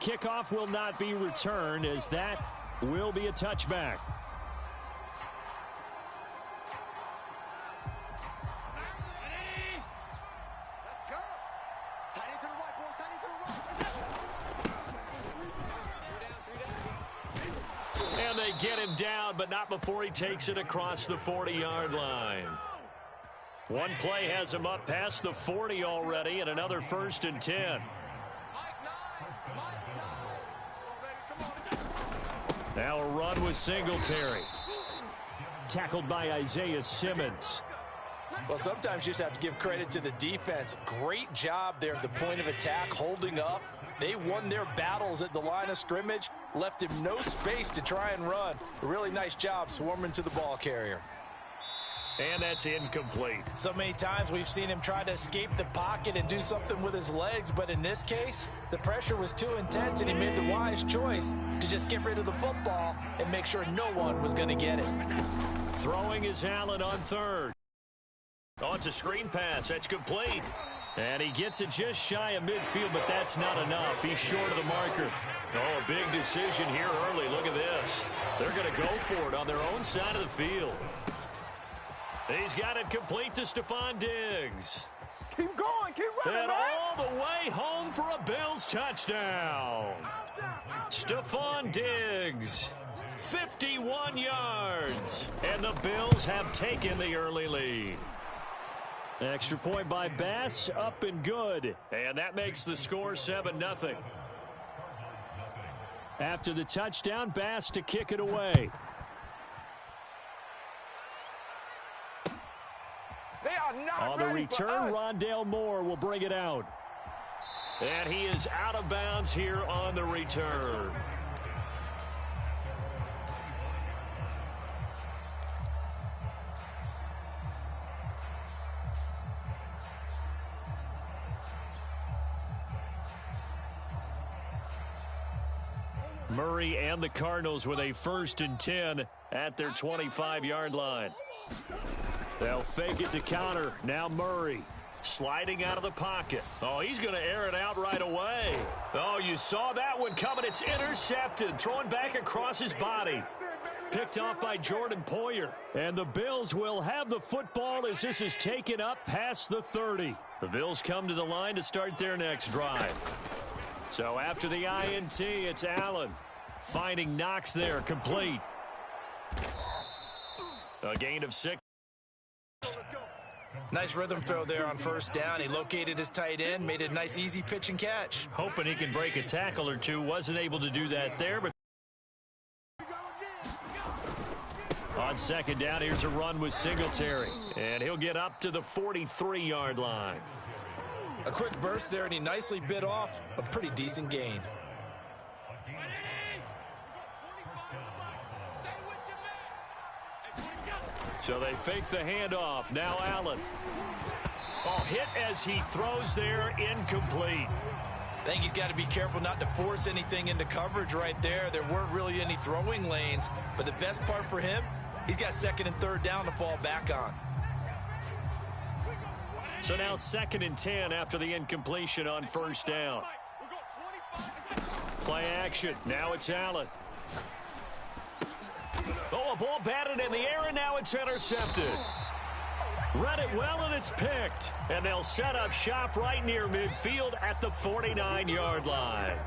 kickoff will not be returned, as that will be a touchback. And they get him down, but not before he takes it across the 40-yard line. One play has him up past the 40 already, and another 1st and 10. Now a run with Singletary. Tackled by Isaiah Simmons. Well, sometimes you just have to give credit to the defense. Great job there at the point of attack, holding up. They won their battles at the line of scrimmage, left him no space to try and run. A really nice job swarming to the ball carrier. And that's incomplete. So many times we've seen him try to escape the pocket and do something with his legs, but in this case, the pressure was too intense and he made the wise choice to just get rid of the football and make sure no one was going to get it. Throwing is Allen on 3rd. Oh, it's a screen pass. That's complete. And he gets it just shy of midfield, but that's not enough. He's short of the marker. Oh, a big decision here early. Look at this. They're going to go for it on their own side of the field. He's got it complete to Stephon Diggs. Keep going, keep running, and man. all the way home for a Bills touchdown. Stephon Diggs, 51 yards. And the Bills have taken the early lead. Extra point by Bass, up and good. And that makes the score 7-0. After the touchdown, Bass to kick it away. They are not on the return, Rondale Moore will bring it out. And he is out of bounds here on the return. Murray and the Cardinals with a 1st and 10 at their 25-yard line. They'll fake it to counter. Now Murray sliding out of the pocket. Oh, he's going to air it out right away. Oh, you saw that one coming. It's intercepted. Thrown back across his body. Picked off by Jordan Poyer. And the Bills will have the football as this is taken up past the 30. The Bills come to the line to start their next drive. So after the INT, it's Allen. Finding Knox there, complete. A gain of 6. Nice rhythm throw there on 1st down. He located his tight end, made a nice easy pitch and catch. Hoping he can break a tackle or two. Wasn't able to do that there, but on 2nd down, here's a run with Singletary. And he'll get up to the 43-yard line. A quick burst there, and he nicely bit off a pretty decent gain. So they fake the handoff. Now Allen. Oh, hit as he throws there, incomplete. I think he's got to be careful not to force anything into coverage right there. There weren't really any throwing lanes, but the best part for him, he's got 2nd and 3rd down to fall back on. So now 2nd and 10 after the incompletion on 1st down. Play action. Now it's Allen. Oh, a ball batted in the air, and now it's intercepted. Read it well, and it's picked. And they'll set up shop right near midfield at the 49-yard line.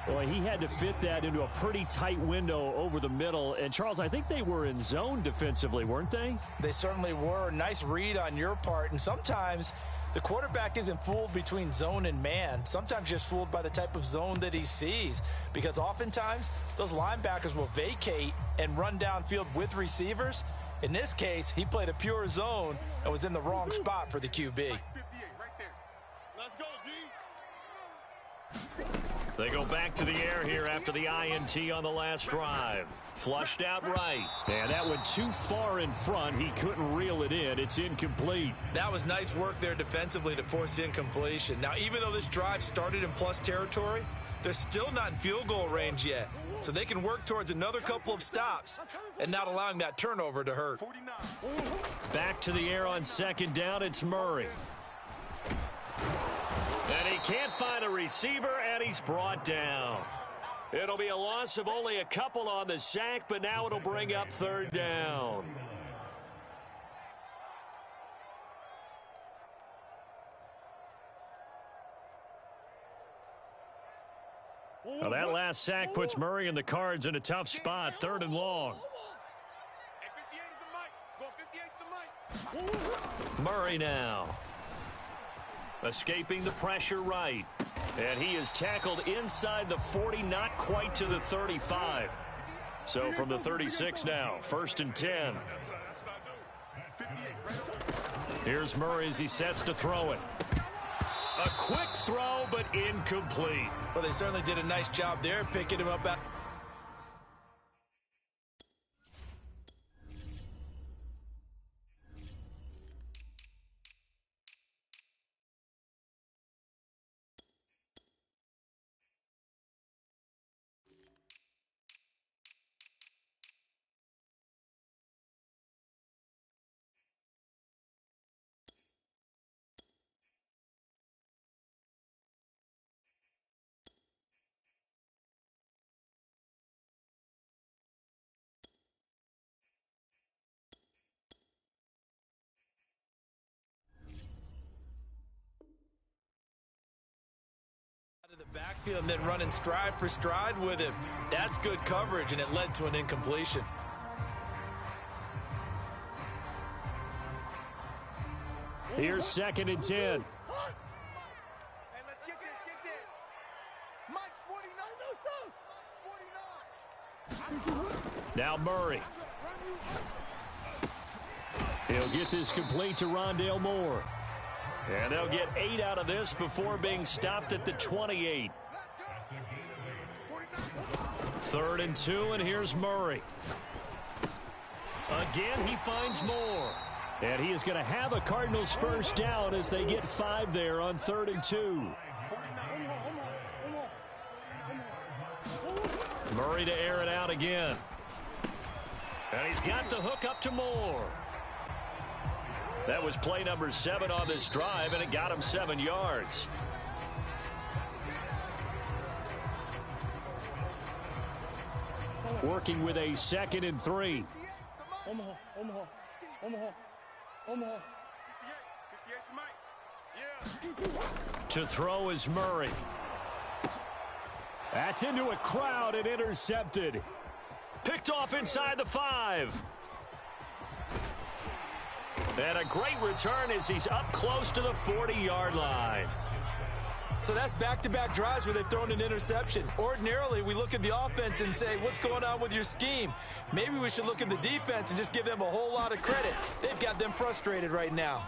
Boy, he had to fit that into a pretty tight window over the middle. And, Charles, I think they were in zone defensively, weren't they? They certainly were. Nice read on your part. And sometimes the quarterback isn't fooled between zone and man. Sometimes just fooled by the type of zone that he sees. Because oftentimes, those linebackers will vacate and run downfield with receivers. In this case, he played a pure zone and was in the wrong spot for the QB. They go back to the air here after the INT on the last drive. Flushed out right. And that went too far in front. He couldn't reel it in. It's incomplete. That was nice work there defensively to force incompletion. Now, even though this drive started in plus territory, they're still not in field goal range yet. So they can work towards another couple of stops and not allowing that turnover to hurt. Back to the air on 2nd down. It's Murray. And he can't find a receiver, and And he's brought down. It'll be a loss of only a couple on the sack, but now it'll bring up third down. Well, that last sack puts Murray and the Cards in a tough spot, 3rd and long. Murray now. Escaping the pressure right. And he is tackled inside the 40, not quite to the 35. So from the 36 now, 1st and 10. Here's Murray as he sets to throw it. A quick throw, but incomplete. Well, they certainly did a nice job there, picking him up. Backfield and then running stride for stride with him. That's good coverage, and it led to an incompletion. Here's 2nd and 10. Hey, let's get this. Mike's 49. No, 49. Now Murray. He'll get this complete to Rondale Moore. And they'll get 8 out of this before being stopped at the 28. 3rd and 2, and here's Murray. Again, he finds Moore. And he is going to have a Cardinals first down as they get 5 there on 3rd and 2. Murray to air it out again. And he's got the hook up to Moore. That was play number 7 on this drive, and it got him 7 yards. Working with a 2nd and 3. To throw is Murray. That's into a crowd and intercepted. Picked off inside the 5. And a great return as he's up close to the 40-yard line. So that's back-to-back drives where they've thrown an interception. Ordinarily, we look at the offense and say, what's going on with your scheme? Maybe we should look at the defense and just give them a whole lot of credit. They've got them frustrated right now.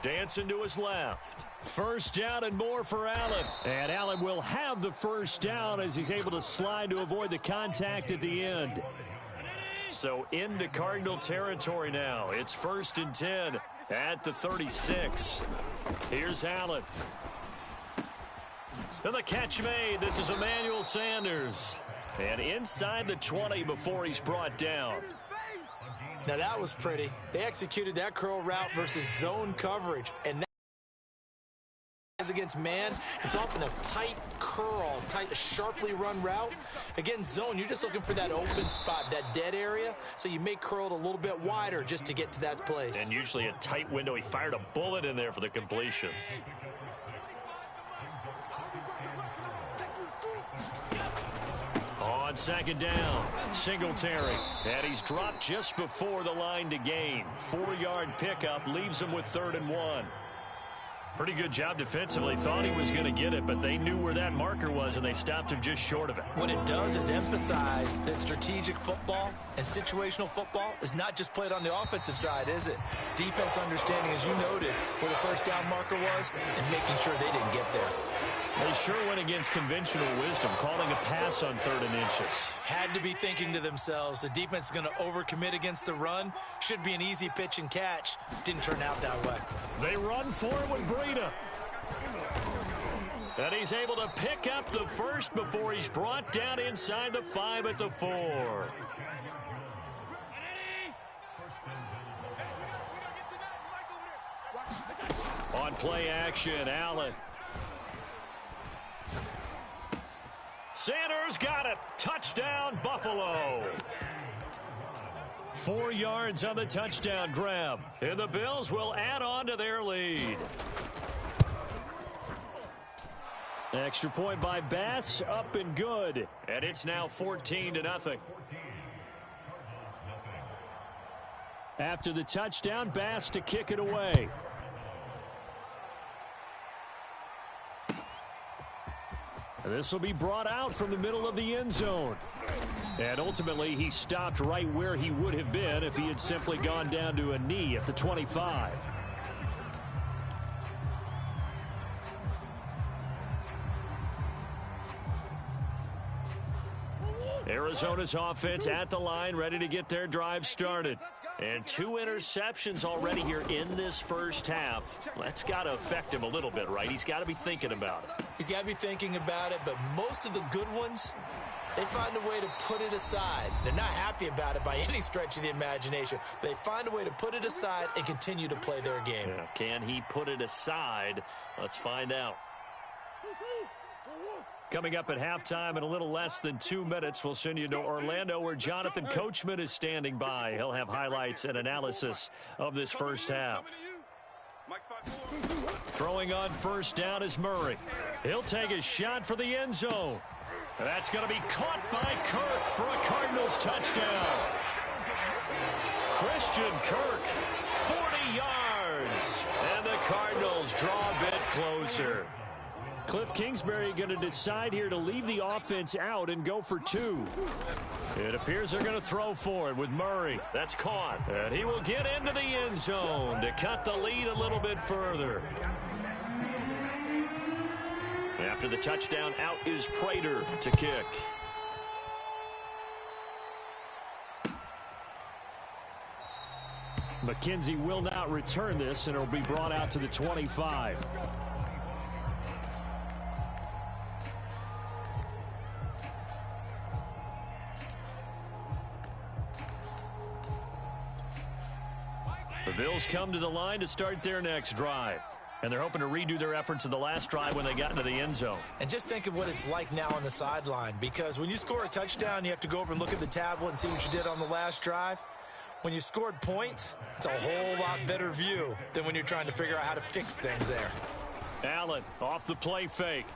Dancing to his left. First down and more for Allen. And Allen will have the first down as he's able to slide to avoid the contact at the end. So into Cardinal territory now. It's 1st and 10 at the 36. Here's Allen. And the catch made. This is Emmanuel Sanders. And inside the 20 before he's brought down. Now that was pretty. They executed that curl route versus zone coverage. And against man, it's often a tight curl, sharply run route. Against zone, you're just looking for that open spot, that dead area, so you may curl it a little bit wider just to get to that place. And usually a tight window. He fired a bullet in there for the completion. On 2nd down, Singletary. And he's dropped just before the line to gain. 4-yard pickup leaves him with 3rd and 1. Pretty good job defensively. Thought he was going to get it, but they knew where that marker was, and they stopped him just short of it. What it does is emphasize that strategic football and situational football is not just played on the offensive side, is it? Defense understanding, as you noted, where the first down marker was and making sure they didn't get there. They sure went against conventional wisdom, calling a pass on 3rd and inches. Had to be thinking to themselves, the defense is going to overcommit against the run. Should be an easy pitch and catch. Didn't turn out that way. They run for it with Breida. And he's able to pick up the first before he's brought down inside the 5 at the 4. On play action, Allen. Sanders got it. Touchdown, Buffalo. 4 yards on the touchdown grab. And the Bills will add on to their lead. Extra point by Bass, up and good. And it's now 14-0. After the touchdown, Bass to kick it away. This will be brought out from the middle of the end zone. And ultimately, he stopped right where he would have been if he had simply gone down to a knee at the 25. Arizona's offense at the line, ready to get their drive started. And 2 interceptions already here in this first half. That's got to affect him a little bit, right? He's got to be thinking about it. He's got to be thinking about it, but most of the good ones, they find a way to put it aside. They're not happy about it by any stretch of the imagination. They find a way to put it aside and continue to play their game. Yeah, can he put it aside? Let's find out. Coming up at halftime in a little less than 2 minutes, we'll send you to Orlando where Jonathan Coachman is standing by. He'll have highlights and analysis of this first half. Throwing on first down is Murray. He'll take a shot for the end zone. That's going to be caught by Kirk for a Cardinals touchdown. Christian Kirk, 40 yards. And the Cardinals draw a bit closer. Cliff Kingsbury going to decide here to leave the offense out and go for 2. It appears they're going to throw for it with Murray. That's caught. And he will get into the end zone to cut the lead a little bit further. After the touchdown, out is Prater to kick. McKenzie will not return this, and it will be brought out to the 25. The Bills come to the line to start their next drive. And they're hoping to redo their efforts in the last drive when they got into the end zone. And just think of what it's like now on the sideline, because when you score a touchdown, you have to go over and look at the tablet and see what you did on the last drive. When you scored points, it's a whole lot better view than when you're trying to figure out how to fix things there. Allen off the play fake.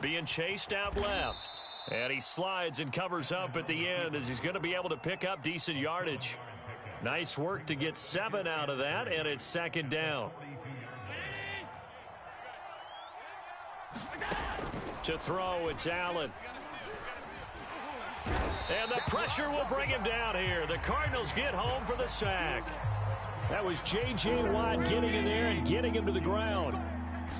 Being chased out left. And he slides and covers up at the end as he's going to be able to pick up decent yardage. Nice work to get 7 out of that, and it's second down. To throw, it's Allen. And the pressure will bring him down here. The Cardinals get home for the sack. That was J.J. Watt getting in there and getting him to the ground.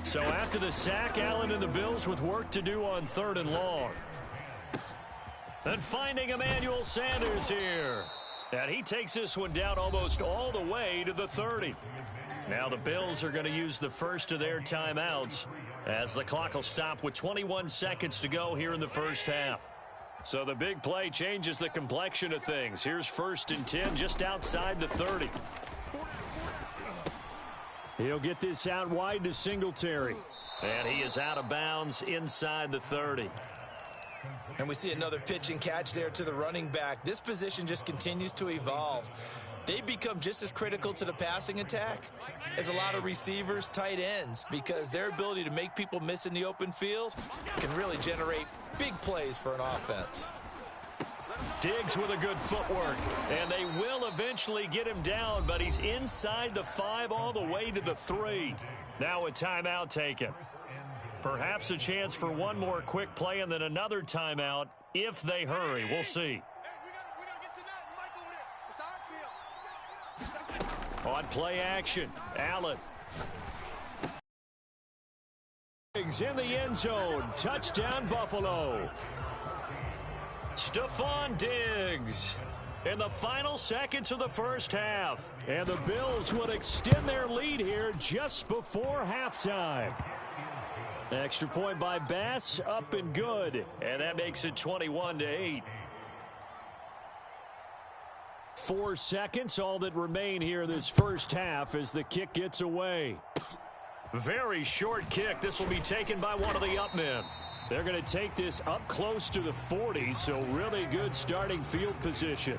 So after the sack, Allen and the Bills with work to do on 3rd and long. And finding Emmanuel Sanders here. And he takes this one down almost all the way to the 30. Now the Bills are going to use the first of their timeouts as the clock will stop with 21 seconds to go here in the first half. So the big play changes the complexion of things. Here's 1st and 10 just outside the 30. He'll get this out wide to Singletary. And he is out of bounds inside the 30. And we see another pitch and catch there to the running back. This position just continues to evolve. They become just as critical to the passing attack as a lot of receivers, tight ends, because their ability to make people miss in the open field can really generate big plays for an offense. Diggs with a good footwork, and they will eventually get him down, but he's inside the 5 all the way to the 3. Now a timeout taken. Perhaps a chance for one more quick play and then another timeout if they hurry. We'll see. On play action, Allen. Diggs in the end zone. Touchdown, Buffalo. Stephon Diggs in the final seconds of the first half. And the Bills would extend their lead here just before halftime. Extra point by Bass, up and good. And that makes it 21-8. 4 seconds, all that remain here this first half as the kick gets away. Very short kick. This will be taken by one of the up men. They're going to take this up close to the 40, so really good starting field position.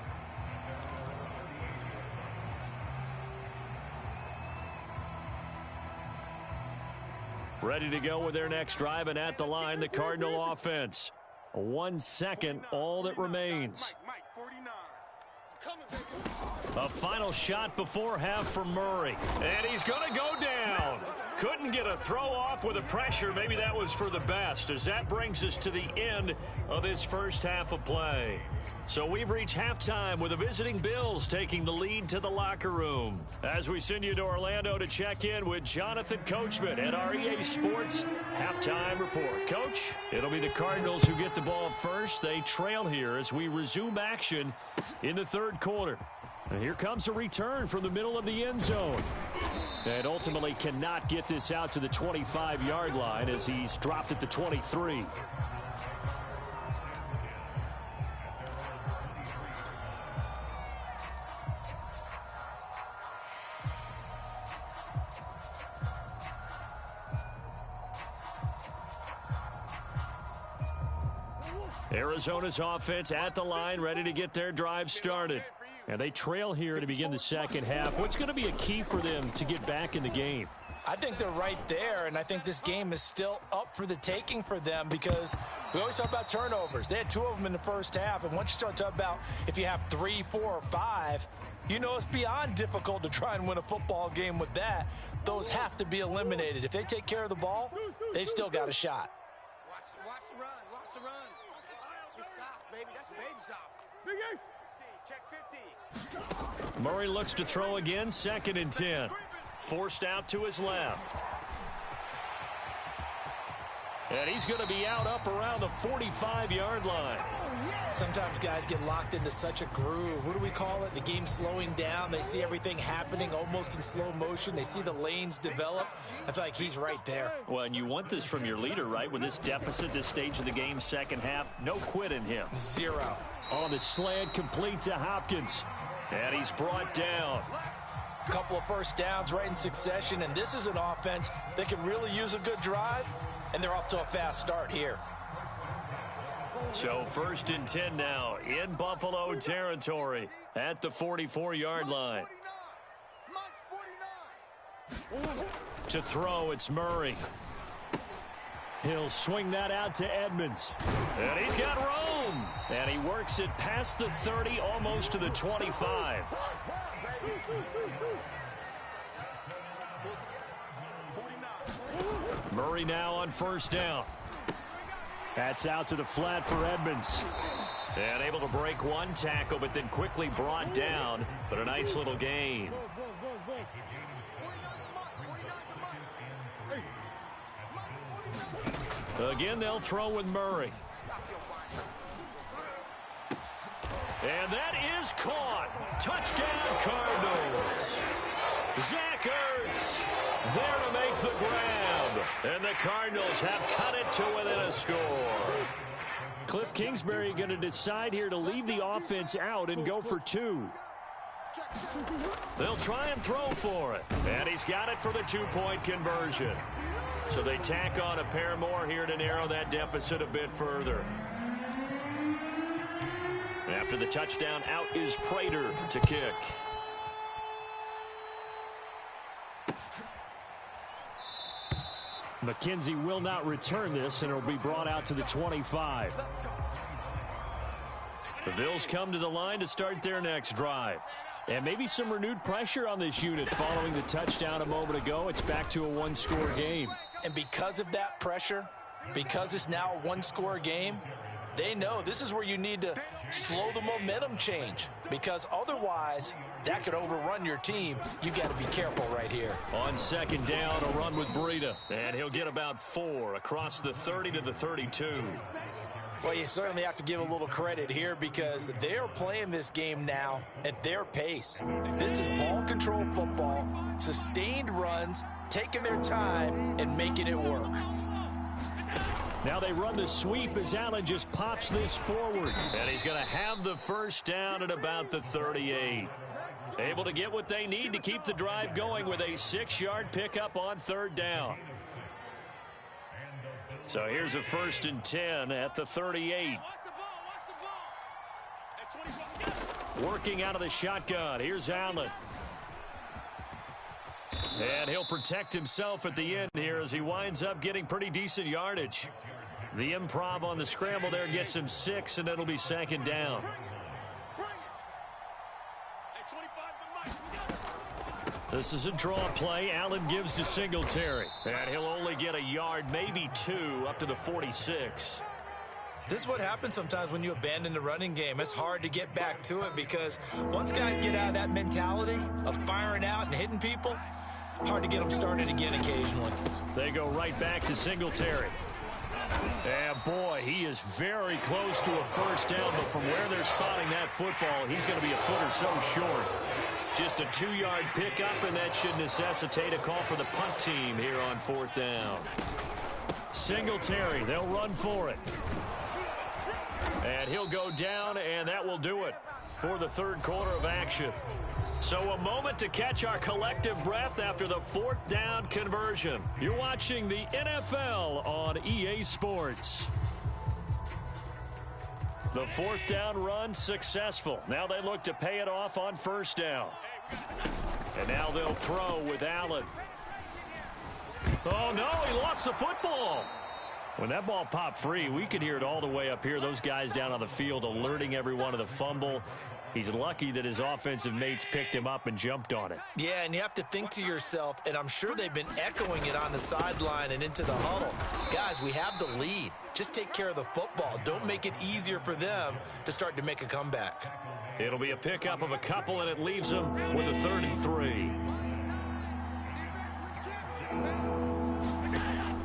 Ready to go with their next drive, and at the line, the Cardinal offense. 1 second, all that remains. A final shot before half for Murray. And he's going to go down. Couldn't get a throw off with the pressure. Maybe that was for the best, as that brings us to the end of this first half of play. So we've reached halftime with the visiting Bills taking the lead to the locker room. As we send you to Orlando to check in with Jonathan Coachman at our EA Sports Halftime Report. Coach, it'll be the Cardinals who get the ball first. They trail here as we resume action in the third quarter. And here comes a return from the middle of the end zone. And ultimately cannot get this out to the 25-yard line as he's dropped at the 23. Arizona's offense at the line, ready to get their drive started. And they trail here to begin the second half. What's going to be a key for them to get back in the game? I think they're right there, and I think this game is still up for the taking for them because we always talk about turnovers. They had 2 of them in the first half, and once you start talking about if you have 3, 4, or 5, you know it's beyond difficult to try and win a football game with that. Those have to be eliminated. If they take care of the ball, they've still got a shot. Watch the run. Watch the run. You're soft, baby. That's baby soft. Big Ace. Check 50. Murray looks to throw again, 2nd and 10. Forced out to his left. And he's going to be out up around the 45-yard line. Sometimes guys get locked into such a groove. What do we call it? The game slowing down. They see everything happening almost in slow motion. They see the lanes develop. I feel like he's right there. Well, and you want this from your leader, right? With this deficit, this stage of the game, second half, no quit in him. 0. On the slant, complete to Hopkins. And he's brought down. A couple of first downs right in succession, and this is an offense that can really use a good drive, and they're off to a fast start here. So 1st and 10 now in Buffalo territory at the 44-yard line. To throw, it's Murray. He'll swing that out to Edmonds. And he's got room. And he works it past the 30, almost to the 25. Murray now on 1st down. That's out to the flat for Edmonds. And able to break one tackle, but then quickly brought down. But a nice little gain. Again, they'll throw with Murray. And that is caught. Touchdown, Cardinals. Zach Ertz there to make the grab. And the Cardinals have cut it to within a score. Cliff Kingsbury going to decide here to leave the offense out and go for 2. They'll try and throw for it. And he's got it for the 2-point conversion. So they tack on a pair more here to narrow that deficit a bit further. After the touchdown, out is Prater to kick. McKenzie will not return this, and it'll be brought out to the 25. The Bills come to the line to start their next drive. And maybe some renewed pressure on this unit following the touchdown a moment ago. It's back to a 1-score game. And because of that pressure, because it's now a 1-score game, they know this is where you need to slow the momentum change, because otherwise that could overrun your team. You got to be careful right here. On 2nd down, a run with Breida, and he'll get about 4 across the 30 to the 32. Well, you certainly have to give a little credit here because they're playing this game now at their pace. This is ball control football, sustained runs, taking their time and making it work. Now they run the sweep as Allen just pops this forward. And he's going to have the 1st down at about the 38. Able to get what they need to keep the drive going with a 6-yard pickup on 3rd down. So here's a 1st and 10 at the 38. Working out of the shotgun. Here's Allen. And he'll protect himself at the end here as he winds up getting pretty decent yardage. The improv on the scramble there gets him 6, and it'll be 2nd down. This is a draw play. Allen gives to Singletary. And he'll only get a yard, maybe 2, up to the 46. This is what happens sometimes when you abandon the running game. It's hard to get back to it because once guys get out of that mentality of firing out and hitting people, hard to get them started again occasionally. They go right back to Singletary. And boy, he is very close to a 1st down, but from where they're spotting that football, he's going to be a foot or so short. Just a 2-yard pickup, and that should necessitate a call for the punt team here on 4th down. Singletary, they'll run for it. And he'll go down, and that will do it for the 3rd quarter of action. So a moment to catch our collective breath after the 4th down conversion. You're watching the NFL on EA Sports. The 4th down run successful. Now they look to pay it off on 1st down. And now they'll throw with Allen. Oh, no, he lost the football. When that ball popped free, we could hear it all the way up here. Those guys down on the field alerting everyone of the fumble. He's lucky that his offensive mates picked him up and jumped on it. Yeah, and you have to think to yourself, and I'm sure they've been echoing it on the sideline and into the huddle. Guys, we have the lead. Just take care of the football. Don't make it easier for them to start to make a comeback. It'll be a pickup of a couple, and it leaves them with a 3rd and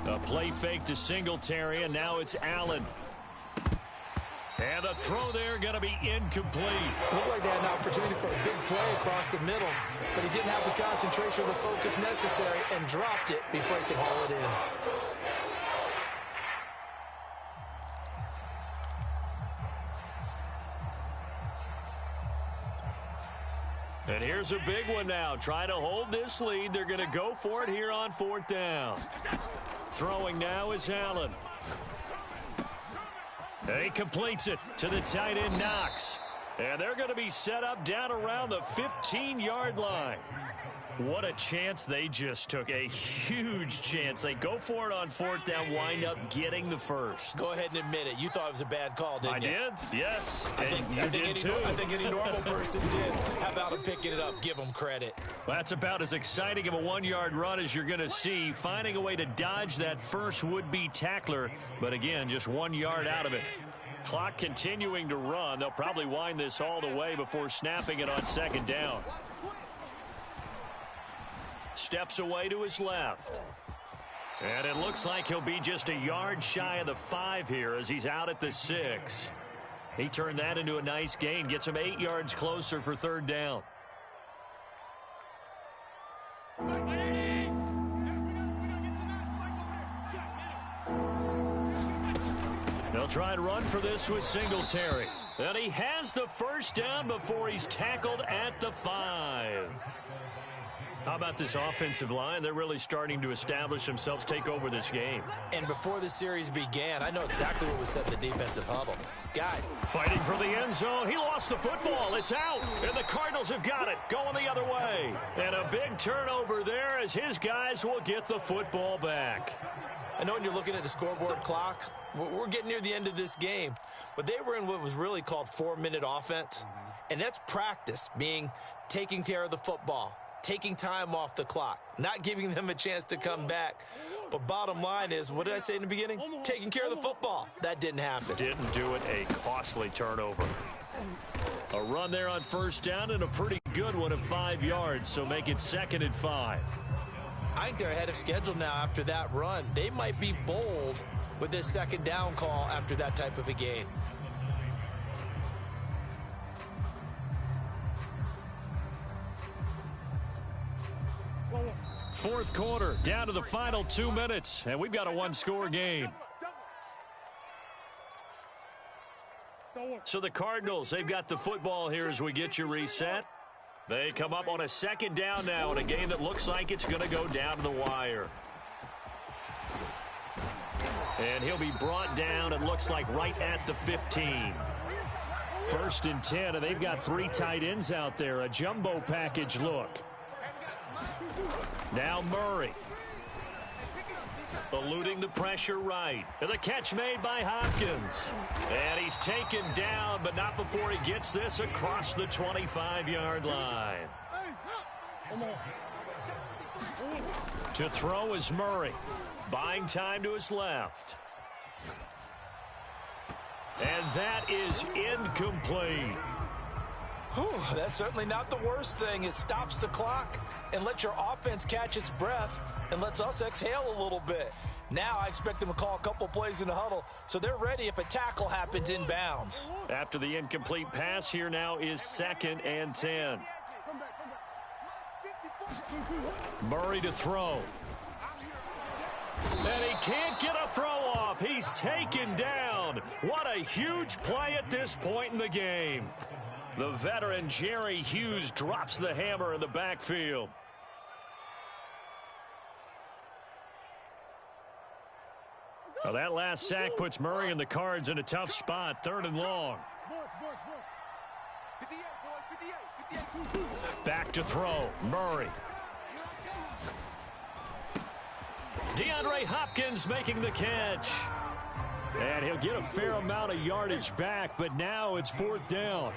3. A play fake to Singletary, and now it's Allen. And the throw there going to be incomplete. Looked like they had an opportunity for a big play across the middle, but he didn't have the concentration or the focus necessary and dropped it before he could haul it in. And here's a big one now. Trying to hold this lead. They're going to go for it here on 4th down. Throwing now is Allen. He completes it to the tight end, Knox. And they're going to be set up down around the 15-yard line. What a chance they just took. A huge chance. They go for it on 4th down, wind up getting the 1st. Go ahead and admit it. You thought it was a bad call, didn't you? I did, yes. I think any normal person did. How about him picking it up? Give him credit. Well, that's about as exciting of a 1-yard run as you're going to see. Finding a way to dodge that first would-be tackler. But again, just 1 yard out of it. Clock continuing to run. They'll probably wind this all the way before snapping it on 2nd down. Steps away to his left. And it looks like he'll be just a yard shy of the 5 here as he's out at the 6. He turned that into a nice gain. Gets him 8 yards closer for 3rd down. They'll try and run for this with Singletary. And he has the 1st down before he's tackled at the 5. How about this offensive line? They're really starting to establish themselves, take over this game. And before the series began, I know exactly what was said in the defensive huddle. Guys. Fighting for the end zone. He lost the football. It's out. And the Cardinals have got it. Going the other way. And a big turnover there as his guys will get the football back. I know when you're looking at the scoreboard clock, we're getting near the end of this game. But they were in what was really called 4-minute offense. And that's practice, being taking care of the football. Taking time off the clock, not giving them a chance to come back. But bottom line is, what did I say in the beginning? Taking care of the football. That didn't happen. Didn't do it. A costly turnover. A run there on 1st down and a pretty good one of 5 yards, so make it 2nd and 5. I think they're ahead of schedule now after that run. They might be bold with this 2nd down call after that type of a gain. Fourth quarter, down to the final 2 minutes, and we've got a 1-score game. So the Cardinals, they've got the football here as we get you reset. They come up on a 2nd down now in a game that looks like it's going to go down to the wire. And he'll be brought down, it looks like, right at the 15. 1st and 10, and they've got 3 tight ends out there. A jumbo package look. Now Murray. Eluding the pressure right. And the catch made by Hopkins. And he's taken down, but not before he gets this across the 25-yard line. To throw is Murray. Buying time to his left. And that is incomplete. Whew, that's certainly not the worst thing. It stops the clock and lets your offense catch its breath and lets us exhale a little bit. Now I expect them to call a couple plays in the huddle so they're ready if a tackle happens inbounds. After the incomplete pass, here now is 2nd and 10. Murray to throw. And he can't get a throw off. He's taken down. What a huge play at this point in the game. The veteran Jerry Hughes drops the hammer in the backfield. Well, that last sack puts Murray and the Cards in a tough spot. 3rd and long. Back to throw. Murray. DeAndre Hopkins making the catch. And he'll get a fair amount of yardage back, but now it's 4th down.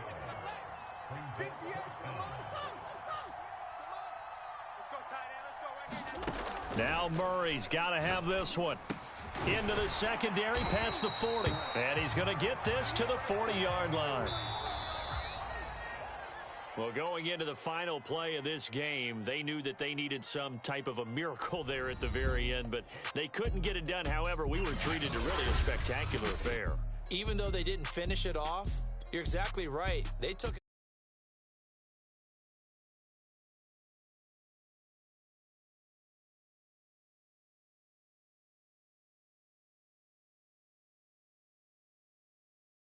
Now Murray's got to have this one. Into the secondary past the 40. And he's going to get this to the 40-yard line. Well, going into the final play of this game, they knew that they needed some type of a miracle there at the very end, but they couldn't get it done. However, we were treated to really a spectacular affair. Even though they didn't finish it off, you're exactly right. They took